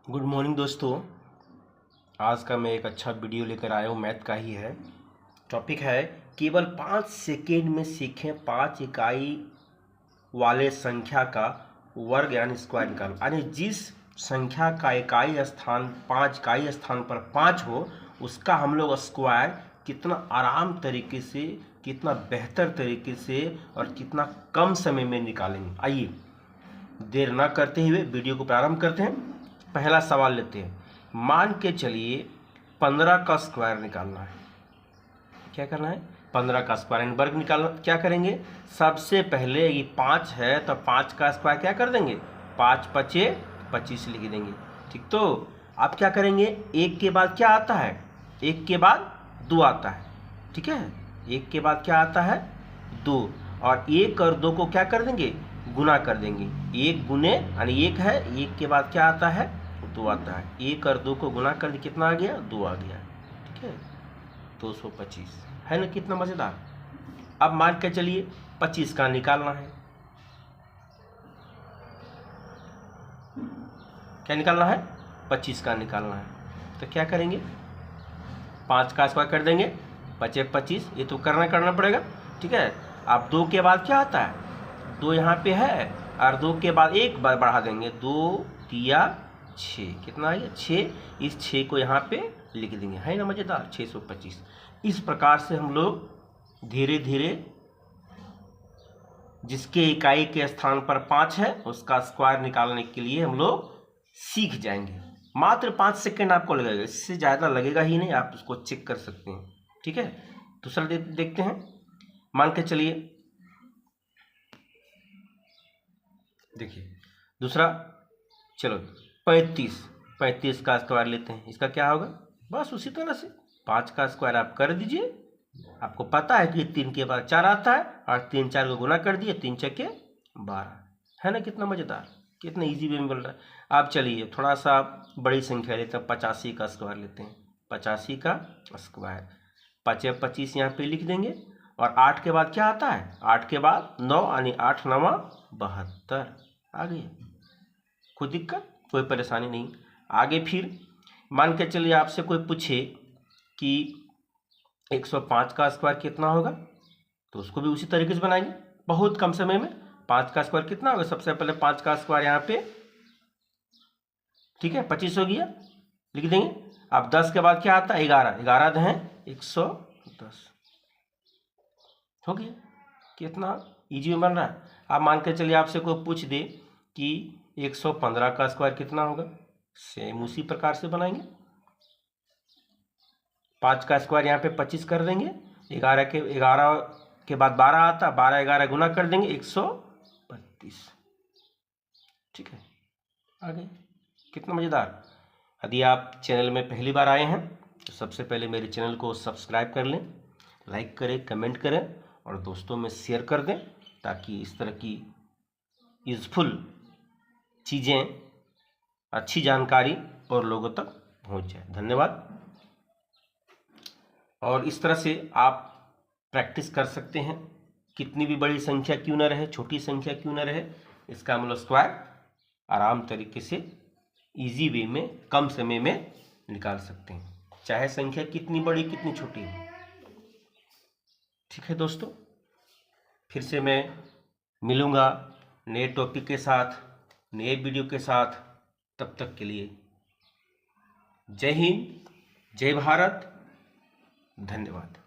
Good morning दोस्तों। आज का मैं एक अच्छा वीडियो लेकर आया हूँ, मैथ का ही है। टॉपिक है केवल 5 सेकेंड में सीखें 5 इकाई वाले संख्या का वर्ग यानी स्क्वायर निकालो। यानी जिस संख्या का इकाई स्थान 5 इकाई स्थान पर 5 हो उसका हम लोग स्क्वायर कितना आराम तरीके से, कितना बेहतर तरीके से और कितना कम समय में निकालेंगे। आइए देर न करते हुए वीडियो को प्रारंभ करते हैं। पहला सवाल लेते हैं। मान के चलिए 15 का स्क्वायर निकालना है। क्या करना है? 15 का स्क्वायर यानी वर्ग निकालना। क्या करेंगे? सबसे पहले ये 5 है तो 5 का स्क्वायर क्या कर देंगे? 5 पचे 25 लिख देंगे। ठीक, तो आप क्या करेंगे? एक के बाद क्या आता है? एक के बाद 2 आता है। ठीक है, एक के बाद क्या आता है? 2। और 1 और 2 को क्या कर देंगे? गुना कर देंगे। 1 गुने यानी 1 है, 1 के बाद क्या आता है? 2 आता है। 1 और 2 को गुना कर दिए, कितना आ गया? 2 आ गया। ठीक है, 225 है ना। कितना मज़ेदार। अब मान के चलिए 25 का निकालना है। क्या निकालना है? 25 का निकालना है। तो क्या करेंगे? 5 का स्क्वायर कर देंगे, बचे 25। ये तो करना पड़ेगा। ठीक है, अब 2 के बाद क्या आता है? 2 यहाँ पे है और 2 के बाद 1 बढ़ा देंगे। 2 तिया 6, कितना आ गया? 6। इस 6 को यहाँ पे लिख देंगे, है ना मज़ेदार। 625। इस प्रकार से हम लोग धीरे धीरे जिसके इकाई के स्थान पर 5 है उसका स्क्वायर निकालने के लिए हम लोग सीख जाएंगे। मात्र 5 सेकेंड आपको लगेगा, इससे ज़्यादा लगेगा ही नहीं। आप उसको चेक कर सकते हैं। ठीक है, दूसरा देखते हैं। मान के चलिए, देखिए दूसरा, चलो 35 का स्क्वायर लेते हैं। इसका क्या होगा? बस उसी तरह से 5 का स्क्वायर आप कर दीजिए। आपको पता है कि 3 के बाद 4 आता है और 3 4 को गुना कर दिए, 3 छक्के 12, है ना। कितना मज़ेदार, कितना इजी वे में मिल रहा है। आप चलिए थोड़ा सा बड़ी संख्या लेते हैं, 85 का स्क्वायर लेते हैं। 85 का स्क्वायर, 5 25 यहाँ पे लिख देंगे। और 8 के बाद क्या आता है? 8 के बाद 9 यानी 8 9 72 आ गई। कोई दिक्कत, कोई परेशानी नहीं। आगे फिर मान के चलिए आपसे कोई पूछे कि 105 का स्क्वायर कितना होगा, तो उसको भी उसी तरीके से बनाएंगे बहुत कम समय में। 5 का स्क्वायर कितना होगा? सबसे पहले 5 का स्क्वायर यहाँ पे, ठीक है, 25 हो गया, लिख देंगे। अब 10 के बाद क्या आता है? 11, 11 है 110 हो गया। कितना इजी में बन रहा है। अब मान के चलिए आपसे कोई पूछ दे कि 115 का स्क्वायर कितना होगा, सेम उसी प्रकार से बनाएंगे। 5 का स्क्वायर यहाँ पे 25 कर देंगे। 11 के बाद 12 आता, 12 11 गुना कर देंगे, 132। ठीक है, आगे कितना मज़ेदार। यदि आप चैनल में पहली बार आए हैं तो सबसे पहले मेरे चैनल को सब्सक्राइब कर लें, लाइक करें, कमेंट करें और दोस्तों में शेयर कर दें, ताकि इस तरह की यूज़फुल चीज़ें, अच्छी जानकारी और लोगों तक पहुंच जाए। धन्यवाद। और इस तरह से आप प्रैक्टिस कर सकते हैं। कितनी भी बड़ी संख्या क्यों न रहे, छोटी संख्या क्यों न रहे, इसका हम लोग स्क्वायर आराम तरीके से इजी वे में कम समय में निकाल सकते हैं, चाहे संख्या कितनी बड़ी कितनी छोटी हो। ठीक है दोस्तों, फिर से मैं मिलूँगा नए टॉपिक के साथ, नए वीडियो के साथ। तब तक के लिए जय हिंद, जय भारत, धन्यवाद।